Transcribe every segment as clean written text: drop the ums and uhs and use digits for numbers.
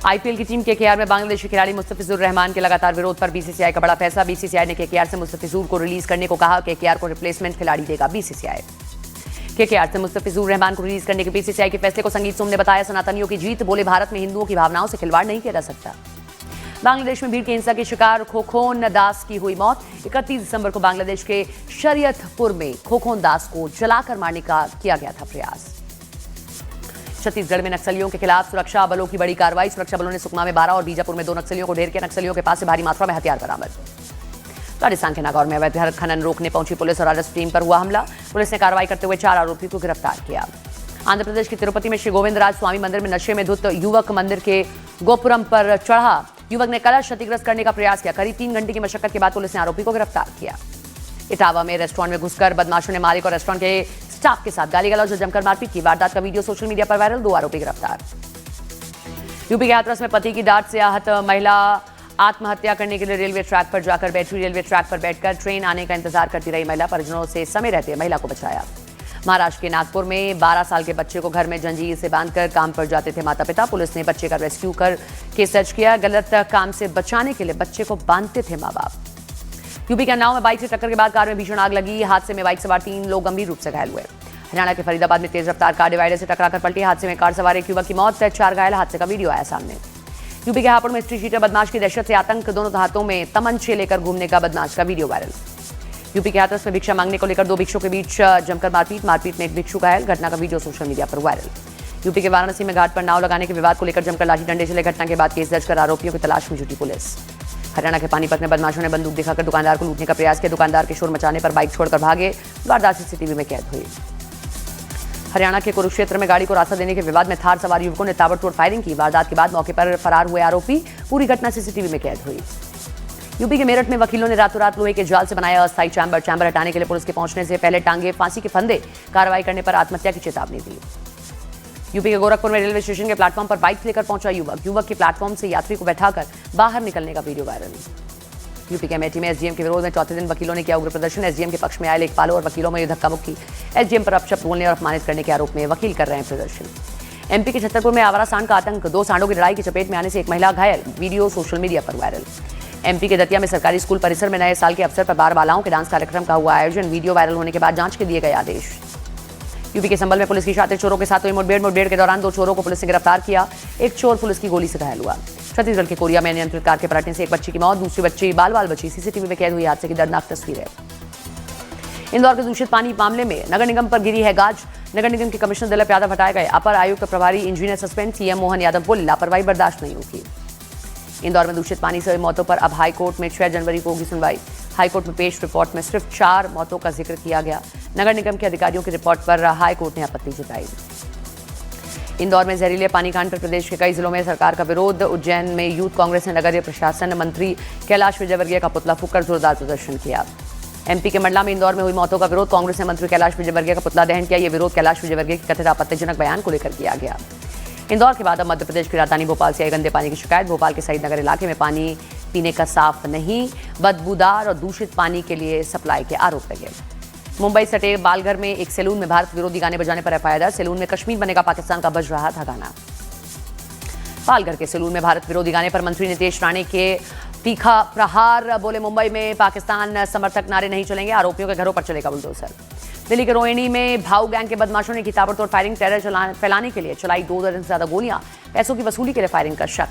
IPL की team KKR में बांग्लादेशी खिलाड़ी मुस्तफिजुर रहमान के लगातार विरोध पर बीसीसीआई का बड़ा फैसला। बीसीसीआई ने केकेआर से मुस्तफिजुर को रिलीज करने को कहा। केकेआर को रिप्लेसमेंट खिलाड़ी देगा बीसीसीआई। केकेआर से मुस्तफिजुर रहमान को रिलीज करने के बीसीसीआई के फैसले को संगीत सोम ने बताया सनातनियों की जीत। बोले भारत में हिंदुओं की भावनाओं से खिलवाड़ नहीं किया जा सकता। बांग्लादेश में भीड़ की हिंसा के शिकार खोखोन दास की हुई मौत। 31 दिसंबर को बांग्लादेश के शरीयतपुर में खोखोन दास को जलाकर मारने का किया गया था प्रयास। छत्तीसगढ़ में नक्सलियों के खिलाफ सुरक्षा बलों की बड़ी कार्रवाई। सुरक्षा बलों ने सुकमा में 12 और बीजापुर में 2 नक्सलियों को ढेर किया। नक्सलियों के पास से भारी मात्रा में हथियार बरामद। राजस्थान के नागौर में अवैध खनन रोकने पहुंची पुलिस और राजस्व टीम पर हुआ हमला। पुलिस ने कार्रवाई करते हुए 4 आरोपियों को गिरफ्तार किया। आंध्र प्रदेश के तिरुपति में श्री गोविंदराज स्वामी मंदिर में नशे में धुत युवक मंदिर के गोपुरम पर चढ़ा। युवक ने कलश क्षतिग्रस्त करने का प्रयास किया। करीब 3 घंटे की मशक्कत के बाद पुलिस ने आरोपी को गिरफ्तार किया। इटावा में रेस्टोरेंट में घुसकर बदमाशों ने मालिक और रेस्टोरेंट के स्टाफ के साथ गाली गलौज और जमकर मारपीट की। वारदात का वीडियो सोशल मीडिया पर वायरल। 2 आरोपी गिरफ्तार। यूपी के हाथरस में पति की डांट से आहत महिला आत्महत्या करने के लिए रेलवे ट्रैक पर जाकर बैठी। रेलवे ट्रैक पर बैठकर ट्रेन आने का इंतजार करती रही महिला। परिजनों से समय रहते महिला को बचाया। महाराष्ट्र के नागपुर में 12 साल के बच्चे को घर में जंजीर से बांधकर काम पर जाते थे माता पिता। पुलिस ने बच्चे का रेस्क्यू करके सर्च किया। गलत काम से बचाने के लिए बच्चे को बांधते थे मां बाप। यूपी के अन्नाव में बाइक से टक्कर के बाद कार में भीषण आग लगी। हादसे में बाइक सवार 3 लोग गंभीर रूप से घायल हुए। हरियाणा के फरीदाबाद में तेज रफ्तार कार डिवाइडर से टकराकर पलटी। हादसे में कार सवार एक युवक की मौत, 4 घायल। हादसे का वीडियो आया सामने। यूपी के हापुड़ में स्ट्रीट चीटर बदमाश की दहशत से आतंक। दोनों हाथों में तमंचे लेकर घूमने का बदमाश का वीडियो वायरल। यूपी के हाथरस में भिक्षा मांगने को लेकर 2 भिक्षुओं के बीच जमकर मारपीट में एक भिक्षु घायल। घटना का वीडियो सोशल मीडिया पर वायरल। यूपी के वाराणसी में घाट पर नाव लगाने के विवाद को लेकर जमकर लाठी डंडे चले। घटना के बाद केस दर्ज कर आरोपियों की तलाश में जुटी पुलिस। हरियाणा के पानीपत में बदमाशों ने बंदूक दिखाकर दुकानदार को लूटने का प्रयास किया। दुकानदार के शोर मचाने पर बाइक छोड़कर भागे। वारदात सीसीटीवी में कैद हुई। हरियाणा के कुरुक्षेत्र में गाड़ी को रास्ता देने के विवाद में थार सवार युवकों ने ताबड़तोड़ फायरिंग की। वारदात के बाद मौके पर फरार हुए आरोपी। पूरी घटना सीसीटीवी में कैद हुई। यूपी के मेरठ में वकीलों ने रातों रात लोहे के जाल से बनाया अस्थायी चैम्बर हटाने के लिए पुलिस के पहुंचने से पहले टांगे फांसी के फंदे। कार्रवाई करने पर आत्महत्या की चेतावनी दी। यूपी के गोरखपुर में रेलवे स्टेशन के प्लेटफॉर्म पर बाइक लेकर पहुंचा युवक के प्लेटफॉर्म से यात्री को बैठाकर बाहर निकलने का वीडियो वायरल। यूपी के अमेठी में एसडीएम के विरोध में चौथे दिन वकीलों ने किया उग्र प्रदर्शन। एसडीएम के पक्ष में आए लेखपालों और वकीलों में धक्का मुक्की। एसडीएम पर अपशब्द बोलने और अपमानित करने के आरोप में वकील कर रहे हैं प्रदर्शन। एमपी के छतरपुर में आवारा सांड का आतंक। 2 सांडों की लड़ाई की चपेट में आने से एक महिला घायल। वीडियो सोशल मीडिया पर वायरल। एमपी के दतिया में सरकारी स्कूल परिसर में नए साल के अवसर पर 12 बालाओं के डांस कार्यक्रम का हुआ आयोजन। वीडियो वायरल होने के बाद जांच के दिए गए आदेश। यूपी के संभल में पुलिस की शातिर चोरों के साथ हुई मुठभेड़ के दौरान 2 चोरों को पुलिस ने गिरफ्तार किया। एक चोर पुलिस की गोली से घायल हुआ। छत्तीसगढ़ के कोरिया में नियंत्रित कार के पलटने से एक बच्ची की मौत। दूसरी बच्ची बाल बची। सीसीटीवी में कैद हुई हादसे की दर्दनाक तस्वीरें। इंदौर के दूषित पानी मामले में नगर निगम पर गिरी है गाज। नगर निगम के कमिश्नर दिलीप यादव हटाए गए। अपर आयुक्त प्रभारी engineer suspend. CM Mohan Yadav बोले लापरवाही बर्दाश्त नहीं होगी। इंदौर में दूषित पानी से हुई मौतों पर अब हाईकोर्ट में 6 जनवरी को होगी सुनवाई। हाईकोर्ट में पेश रिपोर्ट में सिर्फ 4 मौतों का जिक्र किया गया। नगर निगम के अधिकारियों की रिपोर्ट पर हाईकोर्ट ने आपत्ति जताई। इंदौर में जहरीले पानी कांड पर प्रदेश के कई जिलों में सरकार का विरोध। उज्जैन में यूथ कांग्रेस ने नगरीय प्रशासन मंत्री कैलाश विजयवर्गीय का पुतला फूंककर जोरदार प्रदर्शन किया। एमपी के मंडला में इंदौर में हुई मौतों का विरोध। कांग्रेस ने मंत्री कैलाश विजयवर्गीय का पुतला दहन किया। यह विरोध कैलाश विजयवर्गीय के कथित आपत्तिजनक बयान को लेकर किया गया। इंदौर के बाद अब मध्य प्रदेश की राजधानी भोपाल से आई गंदे पानी की शिकायत। भोपाल के सईद नगर इलाके में पानी पीने का साफ नहीं, बदबूदार और दूषित पानी के लिए सप्लाई के आरोप लगे। मुंबई सटे बालघर में एक सैलून में भारत विरोधी गाने बजाने पर एफआईआर। सैलून में कश्मीर बनेगा पाकिस्तान का बज रहा था गाना। बालघर के सैलून में भारत विरोधी गाने पर मंत्री नितेश राणे के तीखा प्रहार। बोले मुंबई में पाकिस्तान समर्थक नारे नहीं चलेंगे। आरोपियों के घरों पर चलेगा बुलडोजर। दिल्ली के रोहिणी में भाऊ गैंग के बदमाशों ने की ताबड़तोड़ फायरिंग। टेरर फैलाने के लिए चलाई 2 दर्जन से ज्यादा गोलियां। पैसों की वसूली के लिए फायरिंग का शक।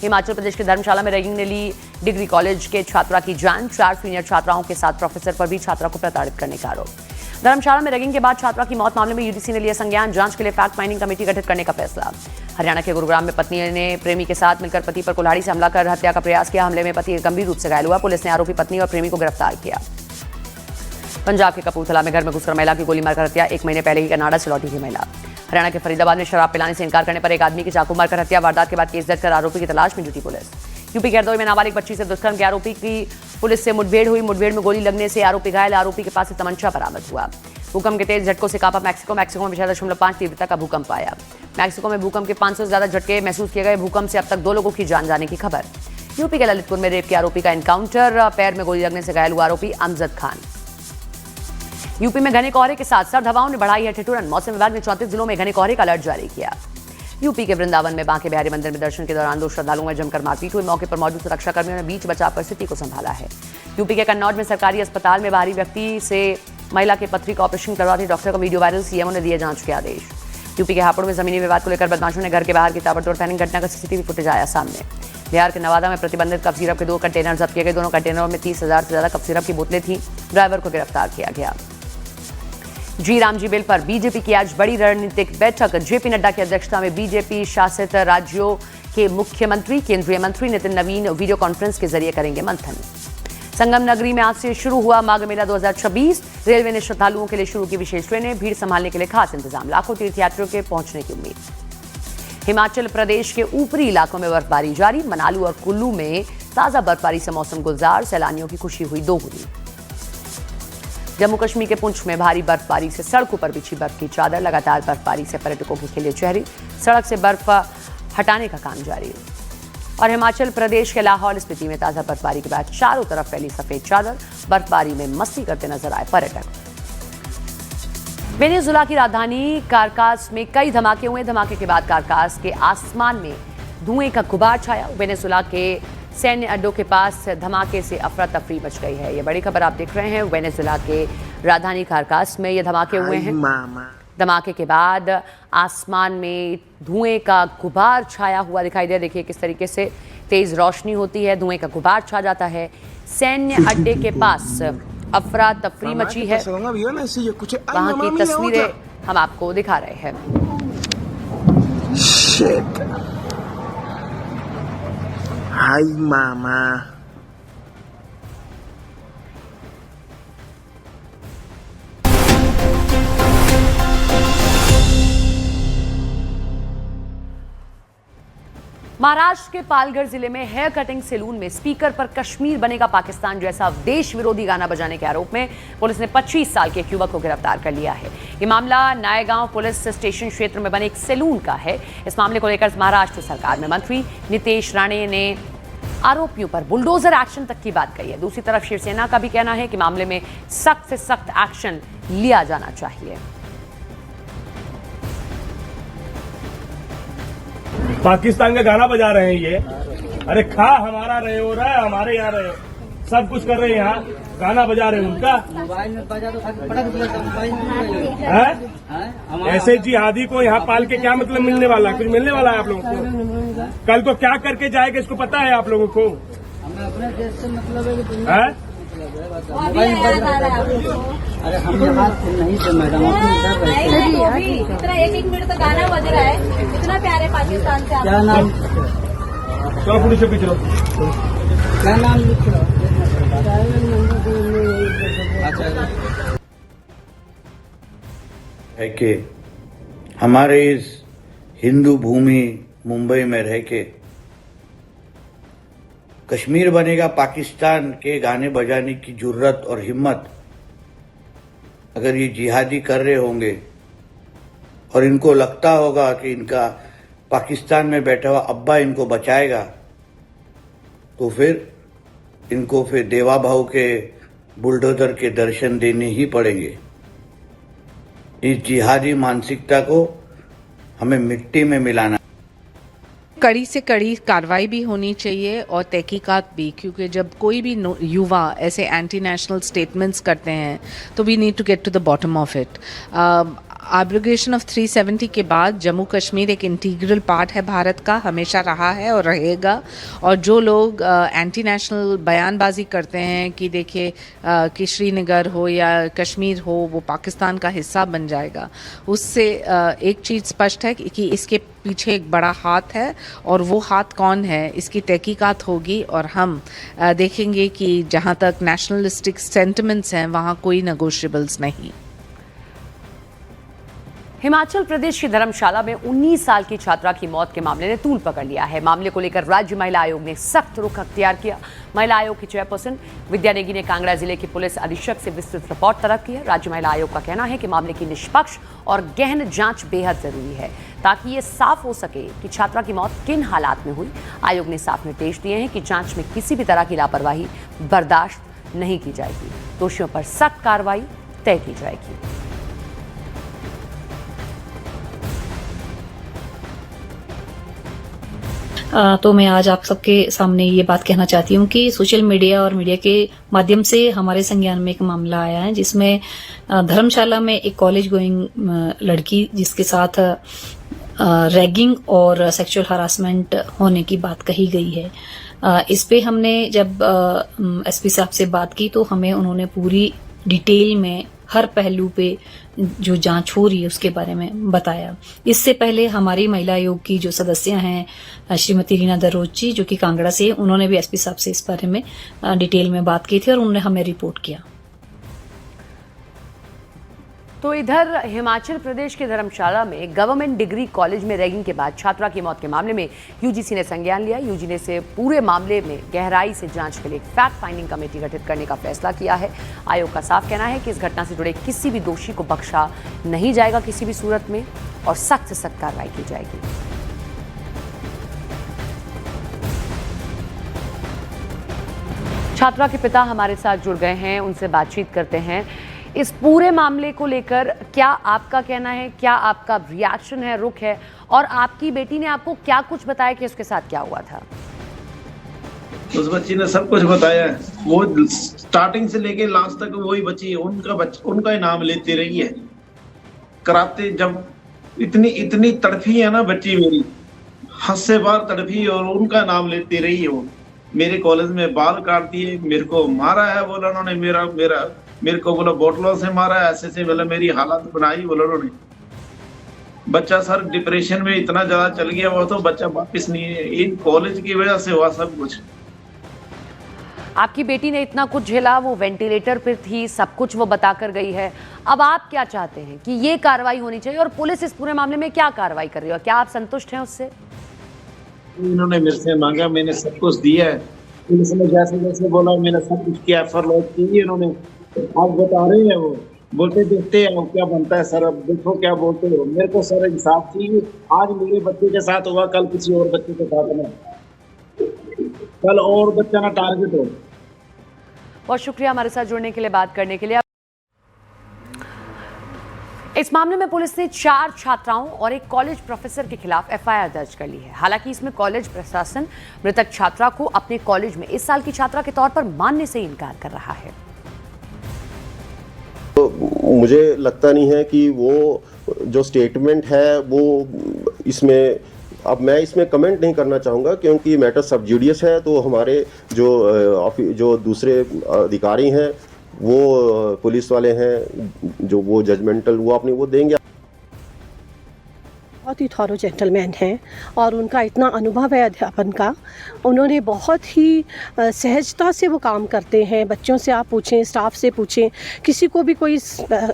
हिमाचल प्रदेश के धर्मशाला में रैगिंग ने ली डिग्री कॉलेज के छात्रा की जान। 4 सीनियर छात्राओं के साथ प्रोफेसर पर भी छात्रा को प्रताड़ित करने का आरोप। धर्मशाला में रैगिंग के बाद छात्रा की मौत मामले में यूजीसी ने लिया संज्ञान। जांच के लिए फैक्ट फाइंडिंग कमेटी गठित करने का फैसला। हरियाणा के गुरुग्राम में पत्नी ने प्रेमी के साथ मिलकर पति पर कुल्हाड़ी से हमला कर हत्या का प्रयास किया। हमले में पति गंभीर रूप से घायल हुआ। पुलिस ने आरोपी पत्नी और प्रेमी को गिरफ्तार किया। पंजाब के कपूरथला में घर में घुसकर महिला की गोली मारकर हत्या। 1 महीने पहले ही कनाडा से लौटी थी महिला। हरियाणा के फरीदाबाद में शराब पिलाने से इनकार करने पर एक आदमी की चाकू मारकर हत्या। वारदात के बाद केस दर्ज कर आरोपी की तलाश में जुटी पुलिस। यूपी के हरदोई में नाबालिग बच्ची से दुष्कर्म के आरोपी की पुलिस से मुठभेड़ हुई। मुठभेड़ में गोली लगने से आरोपी घायल। आरोपी के पास से तमंचा बरामद हुआ। भूकंप के तेज झटकों से कांपा मैक्सिको। मैक्सिको में 6.5 तीव्रता का भूकंप आया। मैक्सिको में भूकंप के 500 से ज्यादा झटके महसूस किए गए। भूकंप से अब तक 2 लोगों की जान जाने की खबर। यूपी के ललितपुर में रेप के आरोपी का एनकाउंटर। पैर में गोली लगने से घायल हुआ आरोपी अमजद खान। यूपी में घने कोहरे के साथ सर्द हवाओं ने बढ़ाई है ठिठुरन। मौसम विभाग ने 34 जिलों में घने कोहरे का अलर्ट जारी किया। यूपी के वृंदावन में बांके बिहारी मंदिर में दर्शन के दौरान 2 श्रद्धालुओं में जमकर मारपीट हुई। मौके पर मौजूद सुरक्षा कर्मियों ने बीच बचाव परिस्थिति को संभाला है। यूपी के कन्नौज में सरकारी अस्पताल में बाहरी व्यक्ति से महिला के पथरी का ऑपरेशन करवा रही डॉक्टर का वीडियो वायरल, सीएमओ ने दिए जांच के आदेश। यूपी के हापुड़ में जमीनी विवाद को लेकर बदमाशों ने घर के बाहर की ताबड़तोड़ फायरिंग घटना का सीसीटीवी फुटेज आया सामने। बिहार के नवादा में प्रतिबंधित कफ सिरप के 2 कंटेनर जब्त किए गए। दोनों कंटेनरों में 30,000 से ज्यादा कफ सिरप की बोतलें थी। ड्राइवर को गिरफ्तार किया गया। जी रामजी बिल पर बीजेपी की आज बड़ी रणनीतिक बैठक। जेपी नड्डा की अध्यक्षता में बीजेपी शासित राज्यों के मुख्यमंत्री, केंद्रीय मंत्री नितिन नवीन वीडियो कॉन्फ्रेंस के जरिए करेंगे मंथन। संगम नगरी में आज से शुरू हुआ माघ मेला 2026। रेलवे ने श्रद्धालुओं के लिए शुरू की विशेष ट्रेनें, भीड़ संभालने के लिए खास इंतजाम, लाखों तीर्थयात्रियों के पहुंचने की उम्मीद। हिमाचल प्रदेश के ऊपरी इलाकों में बर्फबारी जारी। मनाली और कुल्लू में ताजा बर्फबारी से मौसम गुलजार, सैलानियों की खुशी हुई दोगुनी। जम्मू कश्मीर के पुंछ में भारी बर्फबारी से सड़कों पर बिछी बर्फ की चादर। लगातार बर्फबारी से पर्यटकों के खिले चेहरे, सड़क से बर्फ हटाने का काम जारी। और हिमाचल प्रदेश के लाहौल स्पीति में ताजा बर्फबारी के बाद चारों तरफ फैली सफेद चादर। बर्फबारी में मस्ती करते नजर आए पर्यटक। वेनेजुएला की राजधानी कारकास में कई धमाके हुए। धमाके के बाद कारकास के आसमान में धुएं का गुबार छाया। वेनेजुएला के सैन्य अड्डों के पास धमाके से अफरा तफरी मच गई है। ये बड़ी खबर आप देख रहे हैं। वेनेजुएला के राजधानी कारकास में ये धमाके हुए हैं। धमाके के बाद आसमान में धुएं का गुबार छाया हुआ दिखाई दे। देखिए किस तरीके से तेज रोशनी होती है, धुएं का गुबार छा जाता है। सैन्य अड्डे के पास अफरा तफरी मची है। वहां की तस्वीरें हम आपको दिखा रहे हैं। हाय मामा, महाराष्ट्र के पालघर जिले में हेयर कटिंग सैलून में स्पीकर पर कश्मीर बनेगा पाकिस्तान जैसा देश विरोधी गाना बजाने के आरोप में पुलिस ने 25 साल के एक युवक को गिरफ्तार कर लिया है। ये मामला नायगांव पुलिस स्टेशन क्षेत्र में बने एक सैलून का है। इस मामले को लेकर महाराष्ट्र सरकार में मंत्री नितेश राणे ने आरोपियों पर बुलडोजर एक्शन तक की बात कही है। दूसरी तरफ शिवसेना का भी कहना है कि मामले में सख्त से सख्त एक्शन लिया जाना चाहिए। पाकिस्तान का गाना बजा रहे हैं ये। अरे खा हमारा रहे हो रहा है, हमारे यहाँ रहे, सब कुछ कर रहे हैं यहाँ, गाना बजा रहे हैं उनका। मोबाइल में बजा तो पटक दिया, मोबाइल में है ऐसे जिहादी को यहाँ पाल के क्या मतलब मिलने वाला है? कुछ मिलने वाला है आप लोगों को? कल को क्या करके जाएगा इसको पता है आप लोगों को? हमें अपने देश से मतलब है कि है? मोबाइल में बजा रहा है। अरे हम यहाँ नहीं थे मैडम, इतना एक मिनट तो गाना बज रहा है, इतना प्यारे पाकिस्तान से। क्या नाम, चलो पुलिस से पीछे क्या नाम लिख रहा है कि हमारे इस हिंदू भूमि मुंबई में रह के कश्मीर बनेगा पाकिस्तान के गाने बजाने की जुर्रत और हिम्मत अगर ये जिहादी कर रहे होंगे और इनको लगता होगा कि इनका पाकिस्तान में बैठा हुआ अब्बा इनको बचाएगा, तो फिर इनको फिर देवा भाव के बुलडोजर के दर्शन देने ही पड़ेंगे। इस जिहादी मानसिकता को हमें मिट्टी में मिलाना। कड़ी से कड़ी कार्रवाई भी होनी चाहिए और तहकीकात भी, क्योंकि जब कोई भी युवा ऐसे एंटी नेशनल स्टेटमेंट्स करते हैं तो we need to get to the bottom of it. Abrogation of 370 के बाद जम्मू कश्मीर एक इंटीग्रल पार्ट है भारत का, हमेशा रहा है और रहेगा। और जो लोग एंटी नेशनल बयानबाजी करते हैं कि देखिए कि श्रीनगर हो या कश्मीर हो वो पाकिस्तान का हिस्सा बन जाएगा, उससे एक चीज़ स्पष्ट है कि इसके पीछे एक बड़ा हाथ है, और वो हाथ कौन है इसकी तहकीकात होगी और हम देखेंगे कि जहाँ तक नेशनलिस्टिक सेंटिमेंट्स हैं वहाँ कोई नेगोशिएबल्स नहीं। हिमाचल प्रदेश की धर्मशाला में 19 साल की छात्रा की मौत के मामले ने तूल पकड़ लिया है। मामले को लेकर राज्य महिला आयोग ने सख्त रुख अख्तियार किया। महिला आयोग की चेयरपर्सन विद्या नेगी ने कांगड़ा जिले के पुलिस अधीक्षक से विस्तृत रिपोर्ट तलब की है। राज्य महिला आयोग का कहना है कि मामले की निष्पक्ष और गहन जांच बेहद जरूरी है ताकि ये साफ हो सके कि छात्रा की मौत किन हालात में हुई। आयोग ने साफ निर्देश दिए हैं कि जांच में किसी भी तरह की लापरवाही बर्दाश्त नहीं की जाएगी। दोषियों पर सख्त कार्रवाई तय की जाएगी। तो मैं आज आप सबके सामने ये बात कहना चाहती हूँ कि सोशल मीडिया और मीडिया के माध्यम से हमारे संज्ञान में एक मामला आया है जिसमें धर्मशाला में एक कॉलेज गोइंग लड़की जिसके साथ रैगिंग और सेक्सुअल हरासमेंट होने की बात कही गई है। इस पे हमने जब एसपी साहब से बात की तो हमें उन्होंने पूरी डिटेल में हर पहलू पे जो जांच हो रही है उसके बारे में बताया। इससे पहले हमारी महिला आयोग की जो सदस्य हैं श्रीमती रीना दरोज जी जो कि कांगड़ा से, उन्होंने भी एसपी साहब से इस बारे में डिटेल में बात की थी और उन्होंने हमें रिपोर्ट किया। तो इधर हिमाचल प्रदेश के धर्मशाला में गवर्नमेंट डिग्री कॉलेज में रैगिंग के बाद छात्रा की मौत के मामले में यूजीसी ने संज्ञान लिया। यूजीसी ने से पूरे मामले में गहराई से जांच के लिए फैक्ट फाइंडिंग कमेटी गठित करने का फैसला किया है। आयोग का साफ कहना है कि इस घटना से जुड़े किसी भी दोषी को बख्शा नहीं जाएगा किसी भी सूरत में और सख्त से सख्त कार्रवाई की जाएगी। छात्रा के पिता हमारे साथ जुड़ गए हैं, उनसे बातचीत करते हैं। इस पूरे मामले को लेकर क्या आपका कहना है, क्या आपका रिएक्शन है, रुख है, और आपकी बेटी ने आपको क्या कुछ बताया कि उसके साथ क्या हुआ था? उस बच्ची ने सब कुछ बताया है। वो स्टार्टिंग से लेके लास्ट तक वही बच्ची है, उनका ही नाम लेती रही है। कराते जब इतनी तड़फी है ना बच्ची मेरी, हद से बार तड़फी और उनका नाम लेती रही है। वो मेरे कॉलेज में बाल काटती है, मेरे को मारा है बोला उन्होंने, मेरे को बोला बोतलों से मारा है, ऐसे बोला मेरी हालत बनाई बोला उन्होंने। बच्चा सर डिप्रेशन में इतना ज्यादा चल गया वो तो बच्चा वापस नहीं है। इन कॉलेज की वजह से हुआ सब कुछ। आपकी बेटी ने इतना कुछ झेला, वो वेंटिलेटर पर थी, सब कुछ वो बताकर गई है। अब आप क्या चाहते हैं कि ये कार्रवाई होनी चाहिए और पुलिस इस पूरे मामले में क्या कार्रवाई कर रही है, क्या आप संतुष्ट हैं उससे? इन्होंने मेरे से मांगा, मैंने सब कुछ दिया है। पुलिस ने जैसे जैसे बोला मैंने सब कुछ किया, एफआईआर की इन्होंने। आज बता रहे हैं वो बोलते देखते हैं क्या बनता है सर, अब देखो क्या बोलते हो। मेरे को सर इंसाफ चाहिए। आज मेरे बच्चे के साथ हुआ, कल किसी और बच्चे के साथ ना, कल और बच्चा ना टारगेट हो। बहुत शुक्रिया हमारे साथ जुड़ने के लिए, बात करने के लिए। इस मामले में पुलिस ने 4 छात्राओं और एक कॉलेज प्रोफेसर के खिलाफ एफआईआर दर्ज कर ली है। हालांकि इसमें कॉलेज प्रशासन मृतक छात्रा को अपने कॉलेज में इस साल की छात्रा के तौर पर मानने से इनकार कर रहा है। तो मुझे लगता नहीं है कि वो जो स्टेटमेंट है वो इसमें, अब मैं इसमें कमेंट नहीं करना चाहूँगा क्योंकि मैटर सब जुडियस है। तो हमारे जो दूसरे अधिकारी हैं, वो पुलिस वाले हैं, जो वो जजमेंटल वो अपनी वो देंगे। बहुत ही थॉरो जेंटलमैन हैं और उनका इतना अनुभव है अध्यापन का। उन्होंने बहुत ही सहजता से वो काम करते हैं। बच्चों से आप पूछें, स्टाफ से पूछें, किसी को भी कोई,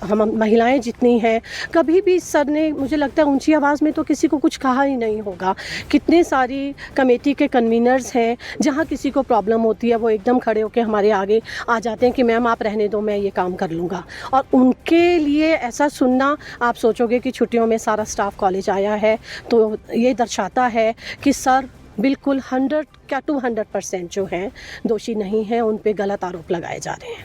हम महिलाएं जितनी हैं, कभी भी सर ने, मुझे लगता है ऊंची आवाज़ में तो किसी को कुछ कहा ही नहीं होगा। कितने सारी कमेटी के कन्वीनर्स हैं, जहाँ किसी को प्रॉब्लम होती है वो एकदम खड़े होकर हमारे आगे आ जाते हैं कि मैम आप रहने दो, मैं ये काम कर लूँगा। और उनके लिए ऐसा सुनना, आप सोचोगे कि छुट्टियों में सारा स्टाफ कॉलेज आया है, तो ये दर्शाता है कि सर बिल्कुल 100% जो हैं दोषी नहीं हैं, उन पे गलत आरोप लगाए जा रहे हैं।